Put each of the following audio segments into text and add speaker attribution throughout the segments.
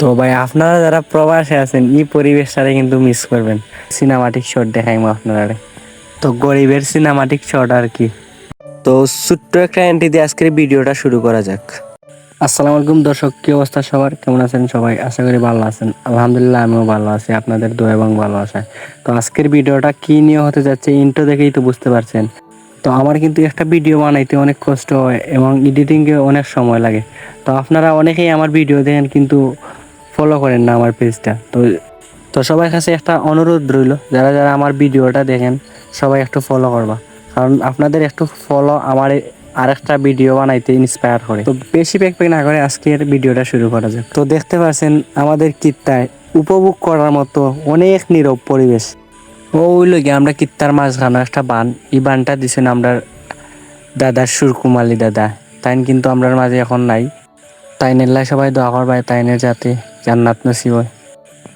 Speaker 1: তো ভাই আপনারা যারা প্রবাসে আছেন এই পরিবেশটারে কিন্তু মিস করবেন। সিনেমাটিক শট দেখাইমু আপনারা। তো গরিবের সিনেমাটিক শট আর কি।
Speaker 2: তো ছোট্ট একটা এন্ট্রি দিয়ে আজকের ভিডিওটা শুরু করা যাক।
Speaker 1: আসসালামু আলাইকুম দর্শক, কি অবস্থা সবার, কেমন আছেন সবাই? আশা করি ভালো আছেন। আলহামদুলিল্লাহ আমিও ভালো আছি, আপনাদের দোয়া এবং ভালোবাসায়। তো আজকের ভিডিওটা কি নিয়ে হতে যাচ্ছে ইন্ট্রো দেখেই তো বুঝতে পারছেন। তো আমার কিন্তু একটা ভিডিও বানাইতে অনেক কষ্ট হয় এবং এডিটিংয়ে অনেক সময় লাগে। তো আপনারা অনেকেই আমার ভিডিও দেখেন কিন্তু ফলো করেন না আমার পেজটা। তো সবার কাছে একটা অনুরোধ রইল, যারা যারা আমার ভিডিওটা দেখেন সবাই একটু ফলো করবা, কারণ আপনাদের একটু ফলো আমার আরেকটা ভিডিও বানাইতে ইন্সপায়ার করে। তো বেশি প্যাক না করে আজকের ভিডিওটা শুরু করা যাক। তো দেখতে পাচ্ছেন আমাদের কিত্তায় উপভোগ করার মতো অনেক নীরব পরিবেশ। ওই লোকে আমরা কিত্তার মাঝখানে একটা বান, এই বানটা দিছেন আমরা দাদা সুরকুমালি দাদা। তাইন কিন্তু আমরার মাঝে এখন নাই। তাইনের সবাই দোয়া করবাই, তাইনের যাতে জান্নাত নসিব হয়।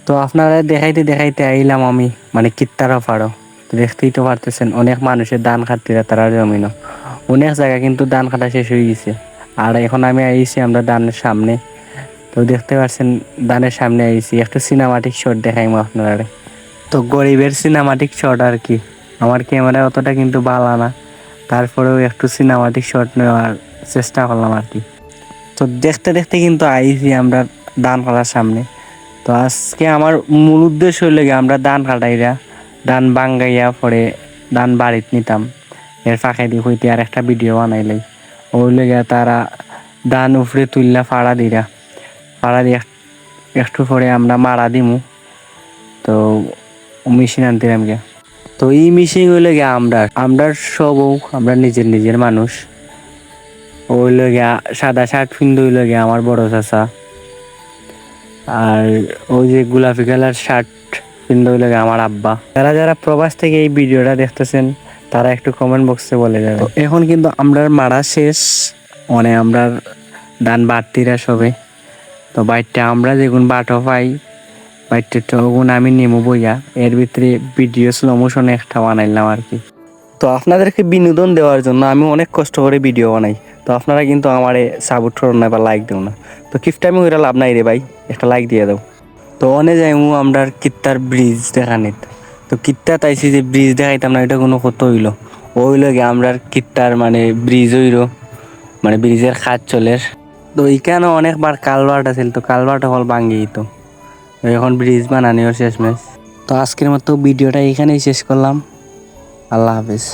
Speaker 1: তো আপনারা দেখাইতে দেখাইতে আইলাম আমি মানে কিত্তারা পারো। তো দেখতেই তো পারতেছেন অনেক মানুষের ধান খাটতে তারা জমিনও অনেক জায়গা কিন্তু ধান কাটা শেষ হয়ে গেছে। আর এখন আমি আইছি আমরা ধানের সামনে। তো দেখতে পাচ্ছেন ধানের সামনে আইছি, একটু সিনেমাটিক শট দেখাইমু আপনারা। তো গরিবের সিনেমাটিক শট আর কি। আমার ক্যামেরা অতটা কিন্তু ভালো না, তারপরেও একটু সিনেমাটিক শট নেওয়ার চেষ্টা করলাম আর কি। তো দেখতে দেখতে কিন্তু আইছি আমরা ধান কাটার সামনে। তো আজকে আমার মূল উদ্দেশ্য হইলে আমরা ধান কাটাইরা ধান বাঙ্গাইয়া পরে ধান বাড়িতে নিতাম। এর ফাঁকে দিয়ে হইতে আর একটা ভিডিও বানাইলাই। ওই লেগে তারা ধান উফরে তুললা ফাড়া দিয়ে একটু পরে আমরা মারা দিমু। তো মেশিন আনতিলাম গিয়া। তো এই মেশিন হইলে গিয়া আমরা সবও আমরা নিজের মানুষ। ওই লেগে সাদা শার্ট পিন্ধ হইলে গিয়া আমার বড় চাচা, আর ওই যে গোলাপি কালার শার্ট পিন্ধে লাগে আমার আব্বা। যারা যারা প্রবাস থেকে এই ভিডিওটা দেখতেছেন তারা একটু কমেন্ট বক্সে বলে যাবে। এখন কিন্তু আমরা মারা শেষ, মানে আমরা ধান বাড়তিরা সবে। তো বাইরটা আমরা যেগুন বাটো পাই বাইরটা তখন আমি নেমো বইয়া এর ভিতরে ভিডিও স্লো মোশনে একটা বানাইলাম আর কি। তো আপনাদেরকে বিনোদন দেওয়ার জন্য আমি অনেক কষ্ট করে ভিডিও বানাই। তো আপনারা কিন্তু আমারে সাপোর্ট করুন না বা লাইক দেও না। তো কিফটামি ওইটা লাভ নাই রে ভাই, একটা লাইক দিয়ে দাও। তো অনে যাইমু আমরা কিত্তার ব্রিজ দেখানিত। তো কিত্তা তাইছি যে ব্রিজ দেখাইতাম না, এটা কোনো কত হইলো গে আমরা কিত্তার মানে ব্রিজ হইল, মানে ব্রিজের খাত চলে। তো এইখানে অনেকবার কালভার্ট আছিল, তো কালভার্ট হল ভাঙ্গি তো এখন ব্রিজ বানানিও শেষ মেশ। তো আজকের মতো ভিডিওটা এখানেই শেষ করলাম। আল্লাহ হাফেজ।